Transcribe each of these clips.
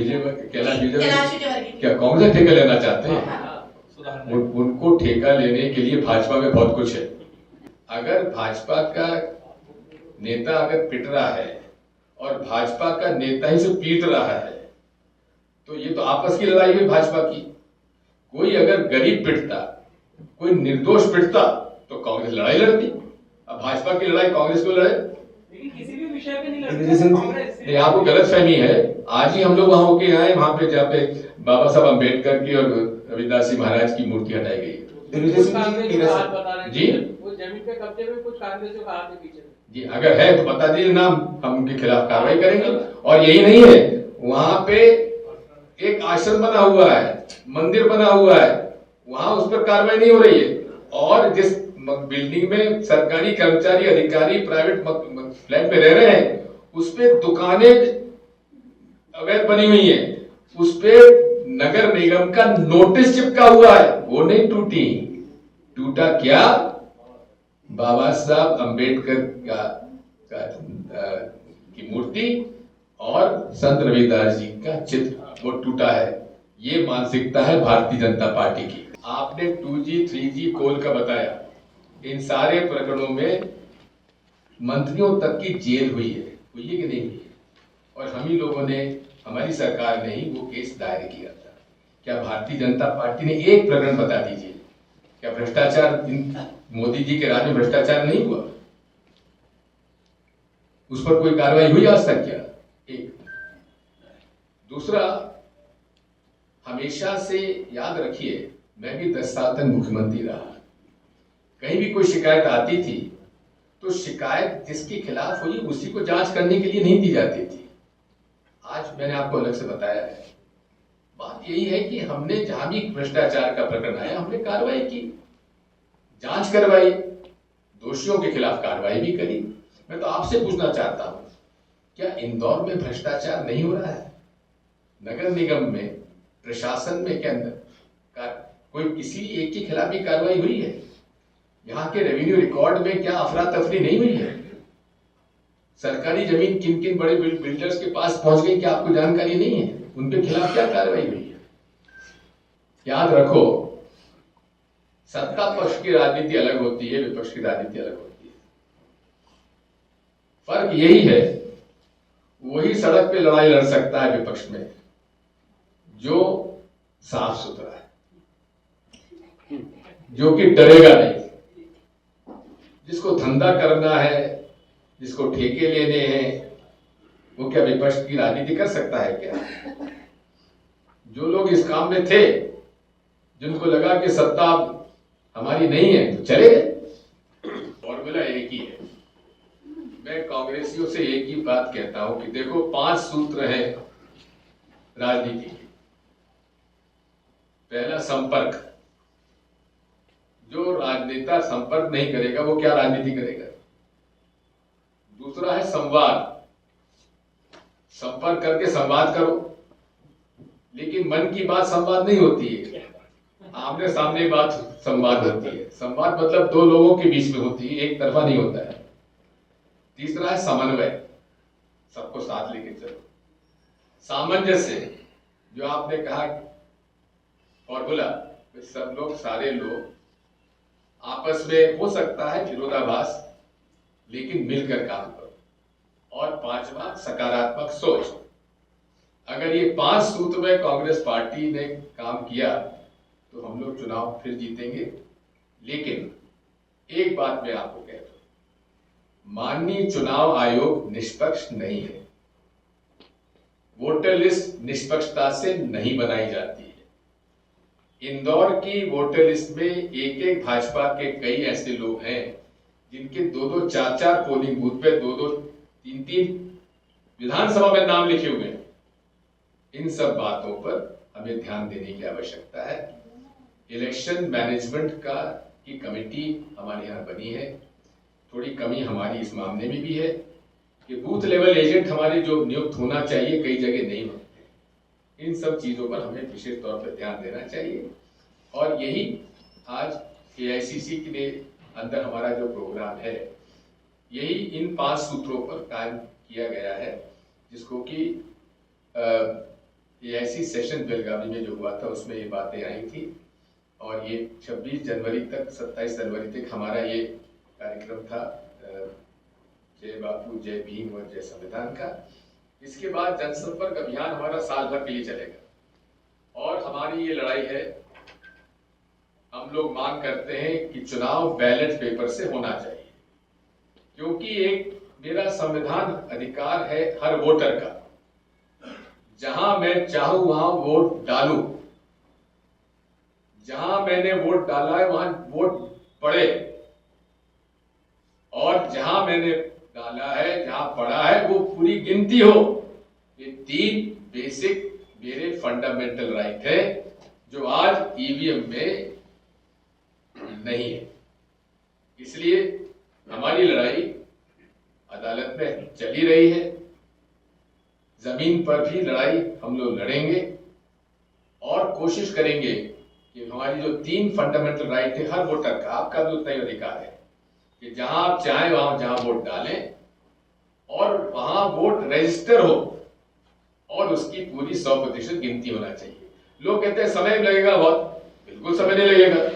कैलाश विजयवर्गीय क्या कांग्रेस ठेका लेना चाहते हैं? उनको ठेका लेने के लिए भाजपा में बहुत कुछ है। अगर भाजपा का नेता अगर पिट रहा है और भाजपा का नेता ही से पीट रहा है, तो ये तो आपस की लड़ाई हुई भाजपा की। कोई अगर गरीब पिटता, कोई निर्दोष पिटता, तो कांग्रेस लड़ाई लड़ती। अब भाजपा की लड़ाई कांग्रेस को लड़े, लेकिन किसी भी विषय पे नहीं लड़ती। आपको गलत फहमी है। आज ही हम लोग वहां होके आए, वहां पे जहाँ पे बाबा साहब अम्बेडकर की और रविदास जी महाराज की मूर्ति हटाई गई। जी वो जमीन पे कब्जे में कुछ कांग्रेसियों का हाथ है पीछे जी, अगर है तो बता दीजिए नाम, हम उनके खिलाफ कार्रवाई करेंगे। और यही नहीं है, वहां पे एक आश्रम बना हुआ है, मंदिर बना हुआ है, वहां उस पर कार्रवाई नहीं हो रही है। और जिस बिल्डिंग में सरकारी कर्मचारी अधिकारी प्राइवेट फ्लैट में रह रहे हैं, उस पे दुकानें अवैध बनी हुई हैं, उस पे नगर निगम का नोटिस चिपका हुआ है, वो नहीं टूटी। टूटा क्या? बाबा साहब अम्बेडकर की मूर्ति और संत रविदास जी का चित्र, वो टूटा है। ये मानसिकता है भारतीय जनता पार्टी की। आपने 2G 3G कोल का बताया, इन सारे प्रकरणों में मंत्रियों तक की जेल हुई है कि नहीं हुई है? और हम ही लोगों ने, हमारी सरकार ने ही वो केस दायर किया था। क्या भारतीय जनता पार्टी ने एक प्रकरण बता दीजिए, क्या भ्रष्टाचार, मोदी जी के राज में भ्रष्टाचार नहीं हुआ? उस पर कोई कार्रवाई हुई आज तक क्या? एक। दूसरा, हमेशा से याद रखिए, मैं भी 10 साल तक मुख्यमंत्री रहा, कहीं भी कोई शिकायत आती थी तो शिकायत जिसके खिलाफ हुई उसी को जांच करने के लिए नहीं दी जाती थी। आज मैंने आपको अलग से बताया है। बात यही है कि हमने जहां भी भ्रष्टाचार का प्रकरण आया, हमने कार्रवाई की, जांच करवाई, दोषियों के खिलाफ कार्रवाई भी करी। मैं तो आपसे पूछना चाहता हूं, क्या इंदौर में भ्रष्टाचार नहीं हो रहा है? नगर निगम में, प्रशासन में के अंदर कोई किसी एक के खिलाफ भी कार्रवाई हुई है? यहाँ के रेवेन्यू रिकॉर्ड में क्या अफरा तफरी नहीं हुई है? सरकारी जमीन किन किन बड़े बिल्डर्स के पास पहुंच गई, क्या आपको जानकारी नहीं है? उनके खिलाफ क्या कार्रवाई हुई है? याद रखो, सत्ता पक्ष की राजनीति अलग होती है, विपक्ष की राजनीति अलग होती है। फर्क यही है, वही सड़क पे लड़ाई लड़ सकता है विपक्ष में जो साफ सुथरा है, जो कि डरेगा नहीं, जिसको धंधा करना है, जिसको ठेके लेने हैं, वो क्या विपक्ष की राजनीति कर सकता है क्या? जो लोग इस काम में थे, जिनको लगा कि सत्ता हमारी नहीं है, तो चले गए। फॉर्मूला एक ही है। मैं कांग्रेसियों से एक ही बात कहता हूं कि देखो, 5 सूत्र हैं राजनीति के। पहला, संपर्क। जो राजनेता संपर्क नहीं करेगा, वो क्या राजनीति करेगा? दूसरा है संवाद। संपर्क करके संवाद करो, लेकिन मन की बात संवाद नहीं होती है, आमने सामने बात संवाद होती है। संवाद मतलब 2 लोगों के बीच में होती है, एक तरफा नहीं होता है। तीसरा है समन्वय, सबको साथ लेके चलो। सामंजस्य, जो आपने कहा फॉर्मूला, सब लोग, सारे लोग आपस में हो सकता है विरोधाभास, लेकिन मिलकर काम करो। और 5वां, सकारात्मक सोच। अगर ये 5 सूत्र में कांग्रेस पार्टी ने काम किया तो हम लोग चुनाव फिर जीतेंगे। लेकिन एक बात मैं आपको कह दूं, माननीय चुनाव आयोग निष्पक्ष नहीं है। वोटर लिस्ट निष्पक्षता से नहीं बनाई जाती है। इंदौर की वोटर लिस्ट में एक भाजपा के कई ऐसे लोग हैं जिनके 2-2, 4-4 पोलिंग बूथ पे 2-2, 3-3 विधानसभा में नाम लिखे हुए हैं। इन सब बातों पर हमें ध्यान देने की आवश्यकता है। इलेक्शन मैनेजमेंट की कमेटी हमारे यहाँ बनी है। थोड़ी कमी हमारी इस मामले में भी है कि बूथ लेवल एजेंट हमारे जो नियुक्त होना चाहिए, कई जगह नहीं होते। इन सब चीजों पर हमें विशेष तौर पर ध्यान देना चाहिए। और यही आज AICC के अंदर हमारा जो प्रोग्राम है, यही इन 5 सूत्रों पर कायम किया गया है, जिसको कि IC सेशन बेलगावी में जो हुआ था उसमें ये बातें आई थी, और ये 26 जनवरी तक 27 जनवरी तक हमारा ये कार्यक्रम था, जय बापू जय भीम और जय संविधान का। इसके बाद जनसंपर्क अभियान हमारा साल भर के लिए चलेगा, और हमारी ये लड़ाई है, हम लोग मांग करते हैं कि चुनाव बैलेट पेपर से होना चाहिए, क्योंकि एक मेरा संविधान अधिकार है हर वोटर का, जहां मैं चाहूं वहां वोट डालूं, जहां मैंने वोट डाला है वहां वोट पड़े, और जहां मैंने डाला है, जहां पड़ा है, वो पूरी गिनती हो। ये 3 बेसिक मेरे फंडामेंटल राइट है, जो आज EVM में नहीं है। इसलिए हमारी लड़ाई अदालत में चली रही है, जमीन पर भी लड़ाई हम लोग लड़ेंगे, और कोशिश करेंगे कि हमारी जो 3 फंडामेंटल राइट है हर वोटर का, आपका भी उतना ही अधिकार है कि जहां आप चाहें वहां जहां वोट डालें, और वहां वोट रजिस्टर हो, और उसकी पूरी 100% गिनती होना चाहिए। लोग कहते हैं समय लगेगा बहुत, बिल्कुल समय नहीं लगेगा।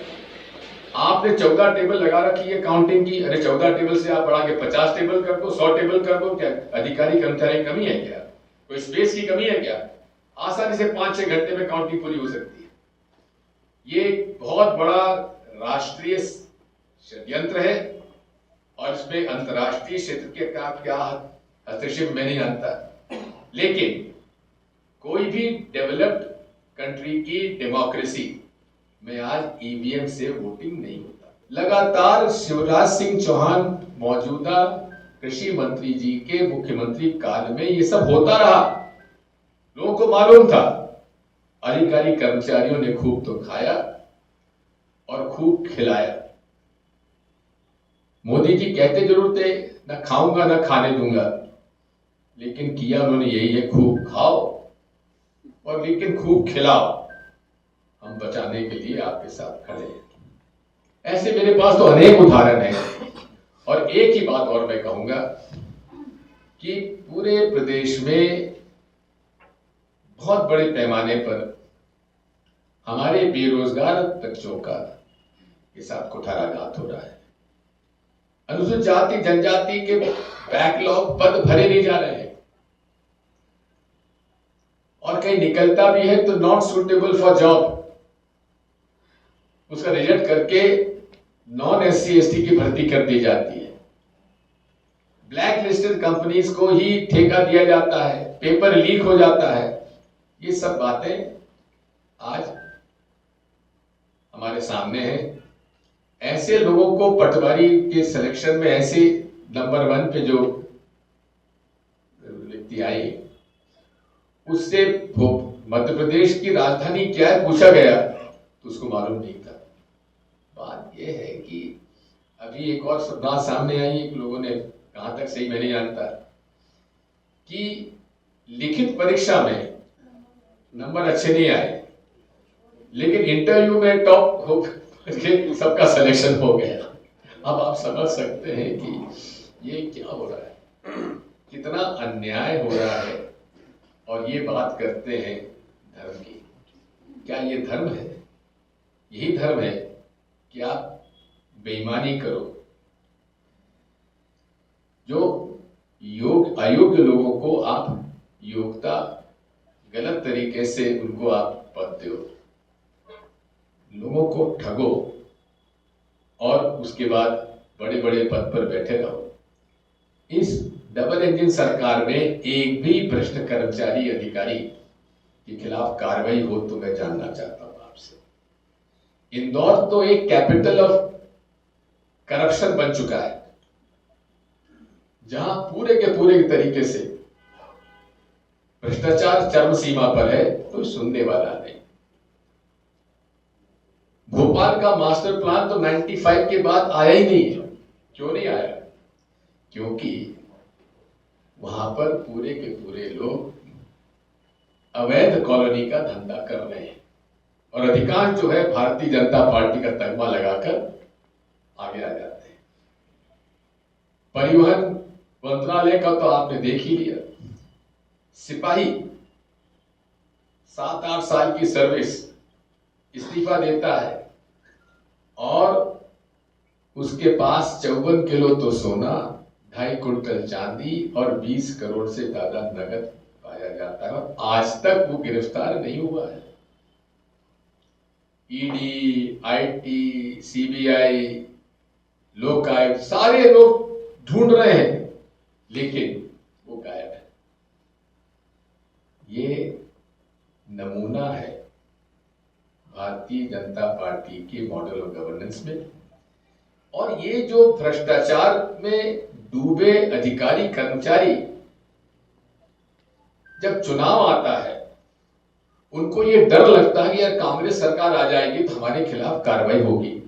आपने 14 टेबल लगा रखी है काउंटिंग की, अरे 14 टेबल से आप बढ़ा के 50 टेबल कर दो, 100 टेबल कर दो, क्या अधिकारी कर्मचारी की कमी है क्या? कोई स्पेस की कमी है क्या? आसानी से 5-6 घंटे में काउंटिंग पूरी हो सकती है। ये बहुत बड़ा राष्ट्रीय षड्यंत्र है, और इसमें अंतर्राष्ट्रीय क्षेत्र के क्या हस्तक्षेप मैं नहीं जानता, लेकिन कोई भी डेवलप्ड कंट्री की डेमोक्रेसी में आज EVM से वोटिंग नहीं होता। लगातार शिवराज सिंह चौहान मौजूदा कृषि मंत्री जी के मुख्यमंत्री काल में ये सब होता रहा, लोगों को मालूम था। अधिकारी कर्मचारियों ने खूब तो खाया और खूब खिलाया। मोदी जी कहते जरूर थे ना खाऊंगा ना खाने दूंगा, लेकिन किया उन्होंने यही है, खूब खाओ और लेकिन खूब खिलाओ, हम बचाने के लिए आपके साथ खड़े हैं। ऐसे मेरे पास तो अनेक उदाहरण हैं, और एक ही बात और मैं कहूंगा कि पूरे प्रदेश में बहुत बड़े पैमाने पर हमारे बेरोजगार बच्चों का के साथ कुठाराघात हो रहा है। अनुसूचित जाति जनजाति के बैकलॉग पद भरे नहीं जा रहे हैं, और कहीं निकलता भी है तो नॉट सुटेबल फॉर जॉब, उसका रिजेक्ट करके नॉन SC ST की भर्ती कर दी जाती है। ब्लैक लिस्टेड कंपनीज को ही ठेका दिया जाता है, पेपर लीक हो जाता है। ये सब बातें आज हमारे सामने हैं। ऐसे लोगों को पटवारी के सिलेक्शन में ऐसे नंबर 1 पे जो व्यक्ति आई, उससे मध्य प्रदेश की राजधानी क्या है पूछा गया तो उसको मालूम नहीं था। बात यह है कि अभी एक और बात सामने आई, एक लोगों ने, कहां तक सही मैं नहीं जानता, कि लिखित परीक्षा में नंबर अच्छे नहीं आए, लेकिन इंटरव्यू में टॉप हो सबका सिलेक्शन हो गया। अब आप समझ सकते हैं कि ये क्या हो रहा है, कितना अन्याय हो रहा है। और ये बात करते हैं धर्म की। क्या ये धर्म है? यही धर्म है कि आप बेईमानी करो, जो अयोग्य लोगों को आप योग्यता गलत तरीके से उनको आप पद दो, लोगों को ठगो, और उसके बाद बड़े बड़े पद पर बैठे रहो। इस डबल इंजन सरकार में एक भी भ्रष्ट कर्मचारी अधिकारी के खिलाफ कार्रवाई हो तो मैं जानना चाहता हूं आपसे। इंदौर तो एक कैपिटल ऑफ करप्शन बन चुका है, जहां पूरे के पूरे तरीके से भ्रष्टाचार चरम सीमा पर है, तो सुनने वाला नहीं। भोपाल का मास्टर प्लान तो 95 के बाद आया ही नहीं है। क्यों नहीं आया? क्योंकि वहां पर पूरे के पूरे लोग अवैध कॉलोनी का धंधा कर रहे हैं, और अधिकांश जो है भारतीय जनता पार्टी का तगमा लगाकर आगे आ जाते हैं। परिवहन मंत्रालय का तो आपने देख ही लिया, 7-8 साल की सर्विस, इस्तीफा देता है और उसके पास 54 किलो तो सोना, 2.5 कुंटल चांदी और 20 करोड़ से ज्यादा नगद पाया जाता है और आज तक वो गिरफ्तार नहीं हुआ है। ईडी, आईटी, सीबीआई, लोकायुक्त सारे लोग ढूंढ रहे हैं, लेकिन वो गायब है। ये नमूना है भारतीय जनता पार्टी के मॉडल ऑफ गवर्नेंस में। और ये जो भ्रष्टाचार में डूबे अधिकारी कर्मचारी, जब चुनाव आता है उनको ये डर लगता है कि यार कांग्रेस सरकार आ जाएगी तो हमारे खिलाफ कार्रवाई होगी,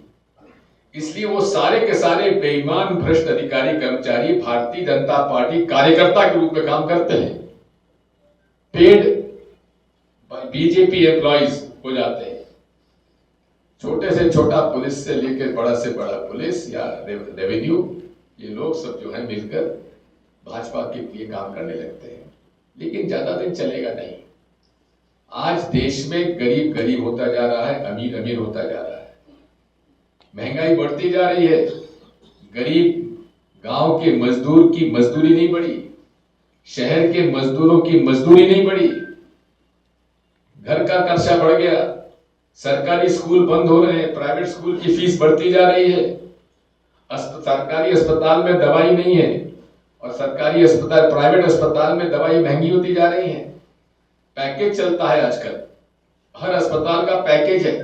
इसलिए वो सारे के सारे बेईमान भ्रष्ट अधिकारी कर्मचारी भारतीय जनता पार्टी कार्यकर्ता के रूप में काम करते हैं, पेड बीजेपी एम्प्लॉइज हो जाते हैं। छोटे से छोटा पुलिस से लेकर बड़ा से बड़ा पुलिस या रेवेन्यू, ये लोग सब जो है मिलकर भाजपा के लिए काम करने लगते हैं। लेकिन ज्यादा दिन चलेगा नहीं। आज देश में गरीब गरीब होता जा रहा है, अमीर अमीर होता जा रहा है, महंगाई बढ़ती जा रही है, गरीब गांव के मजदूर की मजदूरी नहीं बढ़ी, शहर के मजदूरों की मजदूरी नहीं बढ़ी, घर का खर्चा बढ़ गया, सरकारी स्कूल बंद हो रहे हैं, प्राइवेट स्कूल की फीस बढ़ती जा रही है, सरकारी अस्पताल में दवाई नहीं है और सरकारी अस्पताल प्राइवेट अस्पताल में दवाई महंगी होती जा रही है। पैकेज चलता है आजकल, हर अस्पताल का पैकेज है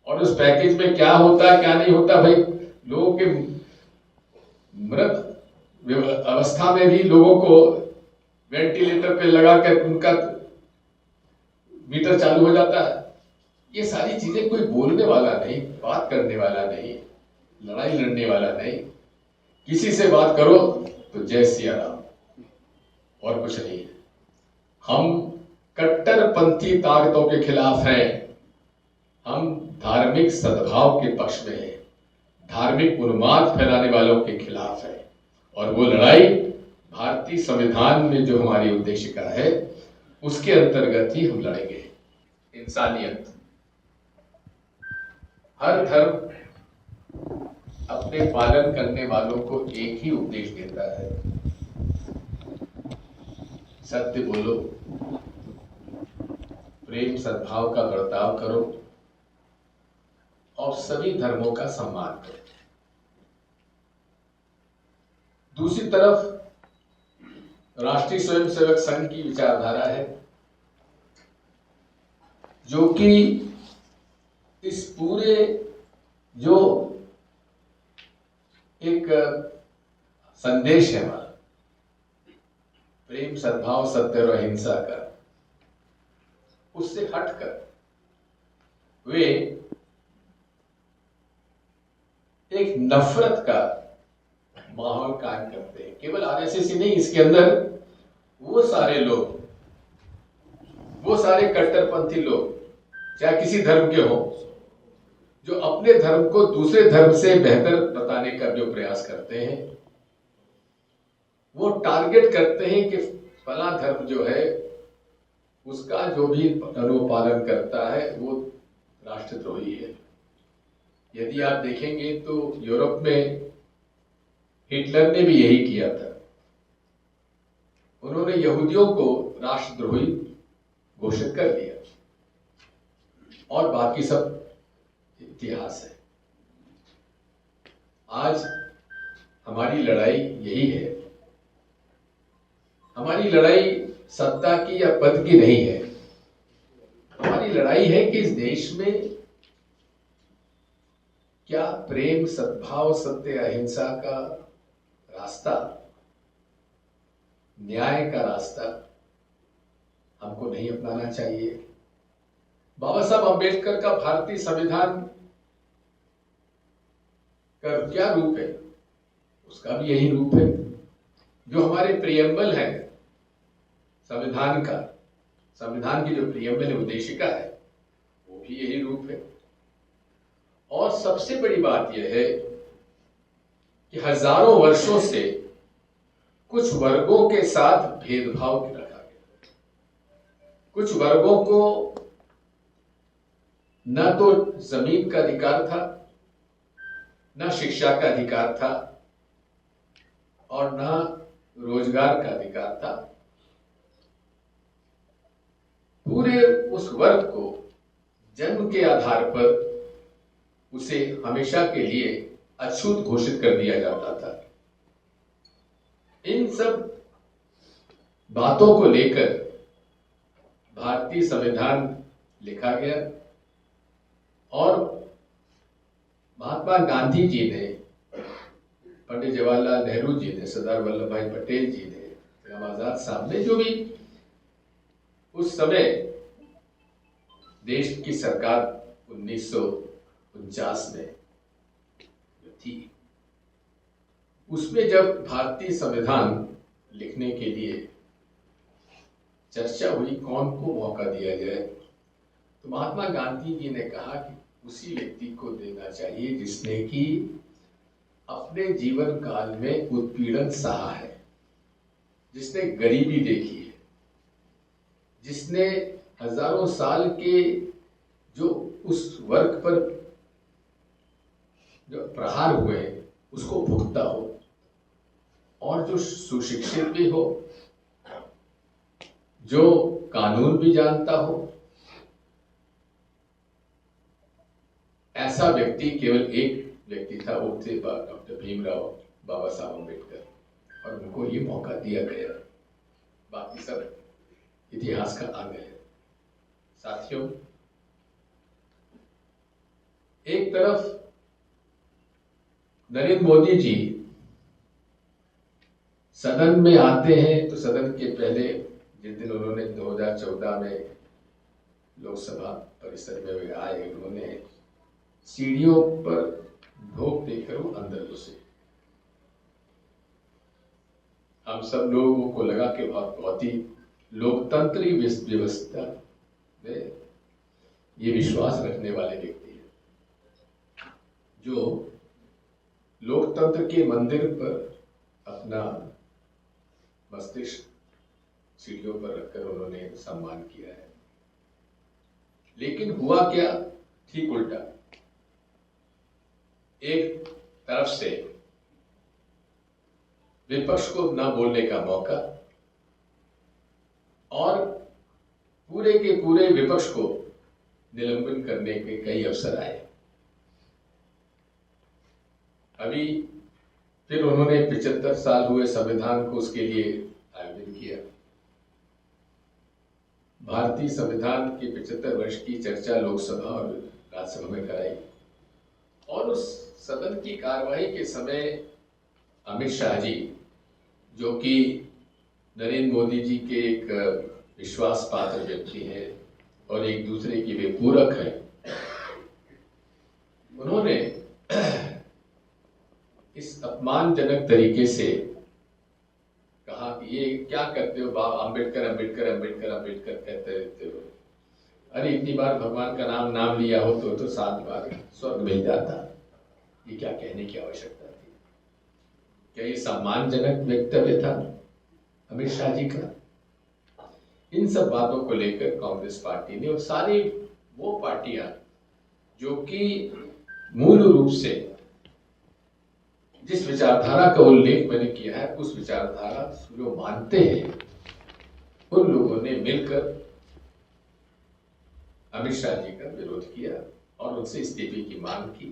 और उस पैकेज में क्या होता है क्या नहीं होता, भाई लोगों के मृत अवस्था में भी लोगों को वेंटिलेटर पे लगाकर उनका मीटर चालू हो जाता है। ये सारी चीजें कोई बोलने वाला नहीं, बात करने वाला नहीं, लड़ाई लड़ने वाला नहीं, किसी से बात करो तो जय सिया राम और कुछ नहीं है। हम कट्टरपंथी ताकतों के खिलाफ हैं, हम धार्मिक सद्भाव के पक्ष में हैं, धार्मिक उन्माद फैलाने वालों के खिलाफ है और वो लड़ाई भारतीय संविधान में जो हमारी उद्देशिका है उसके अंतर्गत ही हम लड़ेंगे। इंसानियत, हर धर्म अपने पालन करने वालों को एक ही उपदेश देता है, सत्य बोलो, प्रेम सद्भाव का बर्ताव करो और सभी धर्मों का सम्मान करो। दूसरी तरफ राष्ट्रीय स्वयंसेवक संघ की विचारधारा है जो कि इस पूरे जो एक संदेश है हमारा प्रेम सद्भाव सत्य और अहिंसा का, उससे हटकर वे एक नफरत का माहौल कायम करते हैं। केवल आरएसएस ही नहीं, इसके अंदर वो सारे लोग, वो सारे कट्टरपंथी लोग चाहे किसी धर्म के हो, जो अपने धर्म को दूसरे धर्म से बेहतर बताने का जो प्रयास करते हैं, वो टारगेट करते हैं कि फला धर्म जो है उसका जो भी अनुपालन करता है वो राष्ट्रद्रोही है। यदि आप देखेंगे तो यूरोप में हिटलर ने भी यही किया था, उन्होंने यहूदियों को राष्ट्रद्रोही घोषित कर दिया और बाकी सब इतिहास है। आज हमारी लड़ाई यही है, हमारी लड़ाई सत्ता की या पद की नहीं है, हमारी लड़ाई है कि इस देश में क्या प्रेम सद्भाव सत्य अहिंसा का रास्ता, न्याय का रास्ता हमको नहीं अपनाना चाहिए। बाबा साहब अंबेडकर का भारतीय संविधान का क्या रूप है, उसका भी यही रूप है। जो हमारे प्रियम्बल है संविधान का, संविधान की जो प्रियम्बल है, उद्देशिका है, वो भी यही रूप है। और सबसे बड़ी बात यह है कि हजारों वर्षों से कुछ वर्गों के साथ भेदभाव रखा गया, कुछ वर्गों को न तो जमीन का अधिकार था, न शिक्षा का अधिकार था और न रोजगार का अधिकार था। पूरे उस वर्ग को जन्म के आधार पर उसे हमेशा के लिए अछूत घोषित कर दिया जाता था। इन सब बातों को लेकर भारतीय संविधान लिखा गया और महात्मा गांधी जी ने, पंडित जवाहरलाल नेहरू जी ने, सरदार वल्लभ भाई पटेल जी ने, गुलाम आजाद साहब ने, जो भी उस समय देश की सरकार 1949 में थी, उसमें जब भारतीय संविधान लिखने के लिए चर्चा हुई कौन को मौका दिया जाए, तो महात्मा गांधी जी ने कहा कि उसी व्यक्ति को देना चाहिए जिसने कि अपने जीवन काल में उत्पीड़न सहा है, जिसने गरीबी देखी है, जिसने हजारों साल के जो उस वर्ग पर जो प्रहार हुए उसको भुगता हो और जो सुशिक्षित भी हो, जो कानून भी जानता हो। ऐसा व्यक्ति केवल एक व्यक्ति था, वो थे डॉक्टर भीमराव बाबा साहब अम्बेडकर, और उनको ये मौका दिया गया। बाकी सब इतिहास का अंग है। साथियों, एक तरफ नरेंद्र मोदी जी सदन में आते हैं तो सदन के पहले जिस दिन उन्होंने 2014 में लोकसभा परिसर में वे आए, उन्होंने सीढ़ियों पर ढोक देकर वो अंदर घुसे। हम सब लोगों को लगा कि बहुत ही लोकतंत्री व्यवस्था में ये विश्वास रखने वाले व्यक्ति हैं, जो लोकतंत्र के मंदिर पर अपना मस्तिष्क सीढ़ियों पर रखकर उन्होंने सम्मान किया है। लेकिन हुआ क्या? ठीक उल्टा। एक तरफ से विपक्ष को न बोलने का मौका और पूरे के पूरे विपक्ष को निलंबन करने के कई अवसर आए। अभी फिर उन्होंने 75 साल हुए संविधान को, उसके लिए आयोजन किया। भारतीय संविधान के 75 वर्ष की चर्चा लोकसभा और राज्यसभा में कराई और उस सदन की कार्यवाही के समय अमित शाह जी, जो कि नरेंद्र मोदी जी के एक विश्वास पात्र व्यक्ति हैं और एक दूसरे की वे पूरक हैं, उन्होंने इस अपमानजनक तरीके से कहा कि ये क्या करते हो, अंबेडकर अंबेडकर अंबेडकर अंबेडकर कहते रहते हो। अरे इतनी बार भगवान का नाम लिया हो तो 7 बार स्वर्ग मिल जाता। ये क्या कहने की आवश्यकता थी? क्या ये सम्मानजनक वक्तव्य था अमित शाह जी का? इन सब बातों को लेकर कांग्रेस पार्टी ने और सारी वो पार्टियां जो कि मूल रूप से जिस विचारधारा का उल्लेख मैंने किया है, उस विचारधारा जो मानते हैं, उन लोगों ने मिलकर अमित शाह जी का विरोध किया और उनसे इस्तीफे की मांग की,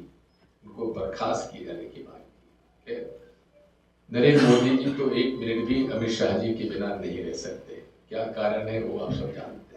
उनको बर्खास्त किए जाने की मांग की। नरेंद्र मोदी जी तो 1 मिनट भी अमित शाह जी के बिना नहीं रह सकते। क्या कारण है वो आप सब जानते हैं।